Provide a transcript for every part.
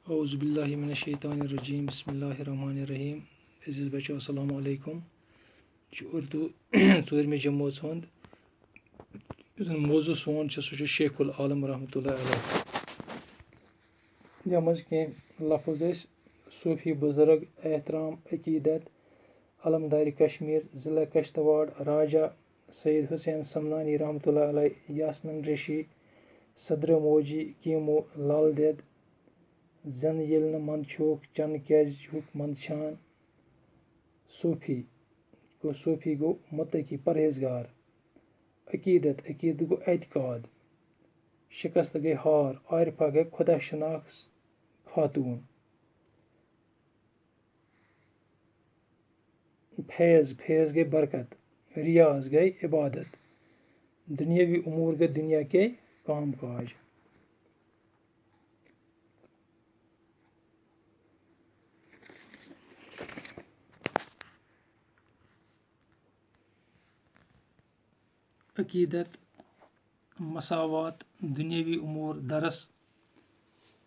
اعوذ باللہ من الشیطان الرجیم بسم اللہ الرحمن الرحیم عزیز بچو السلام علیکم اردو ژوٗرمہِ جمٲژ ہُنٛد یُس زن موضوع سون چھُ سُہ چھُ شیخ العالم رحمتہ اللہ علیہ یَتھ منٛز کینٛہہ لفظ ٲسۍ صوٗفی بُزرگ احترام عقیدت علمدارِ کشمیٖر ضلع کشتواڑ راجا سید حسین سمنانی رحمتہ اللہ علیہ یاسمین ریشی صدرٕ موجی کیٖمو لل دٮ۪د زن ییٚلہِ نہٕ منٛدچھوکھ چنہٕ کیازِ چھُکھ منٛدچھان صوٗفی گوٚو مُتقی پرہیزگار عقیدت گوٚو اعتقاد شکست گٔے ہار عارفہ گٔے خۄدا شناس خاتوٗن فیض گٔے برکت ریاض گٔے عبادت دُنیاوی امور گٔے دُنیا کے کام کاج عقیدت مساوات دُنیاوی امور درس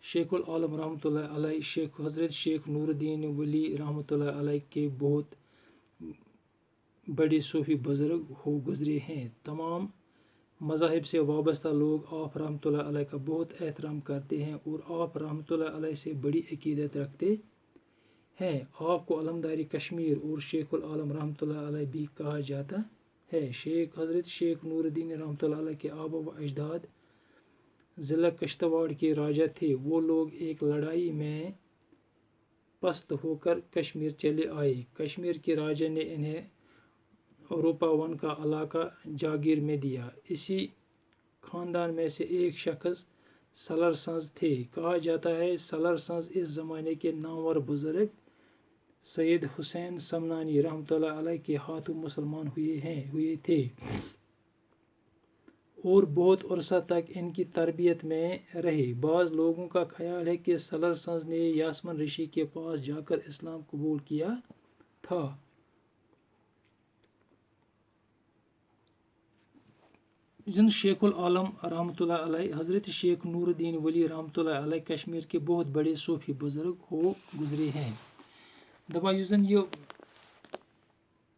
شیخ العالم رحمۃ اللہ علیہ حضرت شیخ نور الدین ولی رحمۃ اللہ علیہ کے بہت بڑے صوفی بزرگ ہو گزرے ہیں تمام مذاہب سے وابستہ لوگ آپ رحمۃ اللہ علیہ کا بہت احترام کرتے ہیں اور آپ رحمۃ اللہ علیہ سے بڑی عقیدت رکھتے ہیں آپ کو علمدارِ کشمیر اور شیخ العالم رحمۃ اللہ علیہ بھی کہا جاتا ہے حضرت شیخ نور الدین رحمۃ اللہ علیہ کے آبا و اجداد ضلع کشتواڑ کے راجا تھے وہ لوگ ایک لڑائی میں پست ہو کر کشمیر چلے آئے کشمیر کے راجا نے انہیں روپاون کا علاقہ جاگیر میں دیا اسی خاندان میں سے ایک شخص سلر سنز تھے کہا جاتا ہے سلر سنز اس زمانے کے نامور بزرگ سید حسین سمنانی رحمۃ اللہ علیہ کے ہاتھوں مسلمان ہوئے تھے اور بہت عرصہ تک ان کی تربیت میں رہے بعض لوگوں کا خیال ہے کہ سلر سنز نے یاسمین ریشی کے پاس جا کر اسلام قبول کیا تھا جن شیخ العالم رحمۃ اللہ علیہ حضرت شیخ نور الدین ولی رحمۃ اللہ علیہ کشمیر کے بہت بڑے صوفی بزرگ ہو گزرے ہیں دپان یُس زن یہ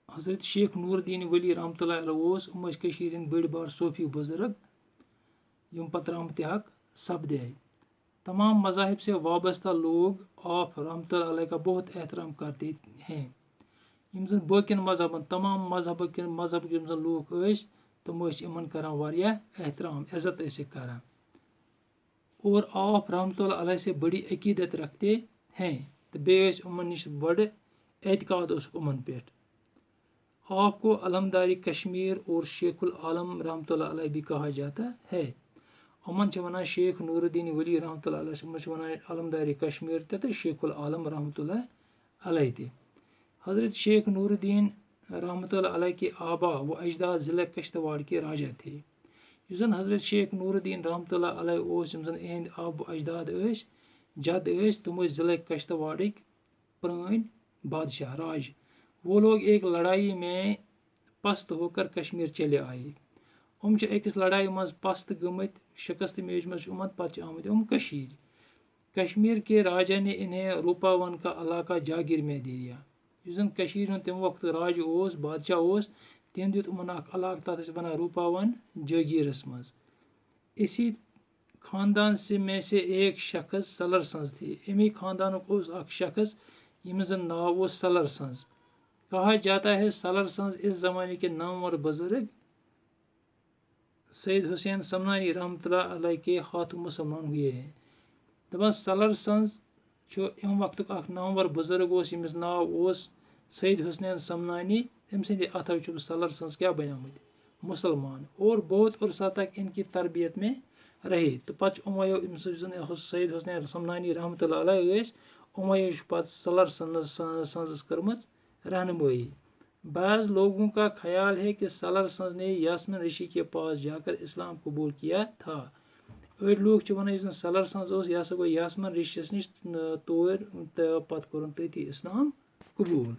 حضرت شیخ نور الدین ولی رحمۃ اللہ علیہ اوس یِم ٲسۍ کٔشیٖرِ ہِنٛدۍ بٔڑۍ بار صوفی بزرگ یِم پتہٕ رحمتِ حق سپدے تمام مذاہب سے وابستہ لوگ آپ رحمۃ اللہ علیہ کا بہت احترام کرتے ہیں یِم زن باقین مذہبن تمام مذہبٕکۍ یِم زن لوٗکھ ٲسۍ تِم ٲسۍ یِمن کران واریاہ احترام عزت ٲسِکھ کران اور آپ رحمۃ اللہ علیہ سے بڑی عقیدت رکھتے ہیں تہٕ بیٚیہِ ٲسۍ یِمن نِش بڑٕ اعتقاد اوسُکھ یِمن پٮ۪ٹھ آپ کو علمدارِ کشمیر اور شیخ العالم رحمۃ اللہ علیہ بھی کہا جاتا ہے یِمن چھِ ونان شیخ نور الدین ولی رحمۃ اللہ علیہ یِمن چھِ ونان علمدارِ کشمیر تہِ تہٕ شیخ العالم رحمۃ اللہ علیہ تہِ حضرت شیخ نور الدین رحمۃ اللہ علیہ کے آبا و اجداد ضلع کشتواڑ کے راجا تھے یُس زن حضرت شیخ نور الدین رحمۃ اللہ علیہ اوس یِم زن اہنٛدۍ آب و اجداد ٲسۍ جد ٲسۍ تِم ٲسۍ ضلع کشتواڑٕکۍ پرٲنۍ بادشاہ راج وہ لوگ ایک لڑائی میں پست ہو کر کشمیر چلے آئے یِم چھِ أکِس لڑایہِ منٛز پست گٔمٕتۍ شکست میجمٕژ چھِ یِمن پتہٕ چھِ آمٕتۍ یِم کشمیر کے راجا نے انہیں روپاون کا علاقہ جاگیر میں دے دیا یُس زن کٔشیٖرِ ہُنٛد تمہِ وقتہٕ راجہِ اوس بادشاہ اوس تٔمۍ دیُت یِمن اکھ علاقہٕ تتھ ٲسۍ ونان روپاون جٲگیٖرس منٛز اسی خاندان میں سے ایک شخص سلر سنز تھے امی خاندانُک اوس اکھ شخص ییٚمِس زن ناو اوس سلر سنز کہا جاتا ہے سلر سنز اس زمانے کے نامور بزرگ سید حسین سمنانی رحمۃ اللہ علیہ کے ہاتھوں مسلمان ہوئے ہیں دپان سلر سنز چھُ اَمہِ وقتُک اکھ نامور بزرگ اوس ییٚمِس ناو اوس سید حسین سمنانی أمۍ سٕنٛدِ اَتھو چھُ سلر سنز کیٛاہ بنیٛامٕتۍ مسلمان اور بہت عرصہ تک ان کی تربیت میں رہے تہٕ پتہٕ چھُ یِمو یُس زن سید حسین سمنانی رحمۃ اللہ علیہ ٲسۍ یِمو چھُ پتہٕ سلر سنزس کٔرمٕژ رہنمائی بعض لوگوں کا خیال ہے کہ سلر سنز نے یاسمین ریشی کے پاس جا کر اسلام قبول کیا تھا أڑۍ لوٗکھ چھِ ونان یُس زن سلر سنز اوس یہِ ہسا گوٚو یاسمین ریشیَس نِش تور تہٕ پتہٕ کوٚرُن تٔتی اسلام قبوٗل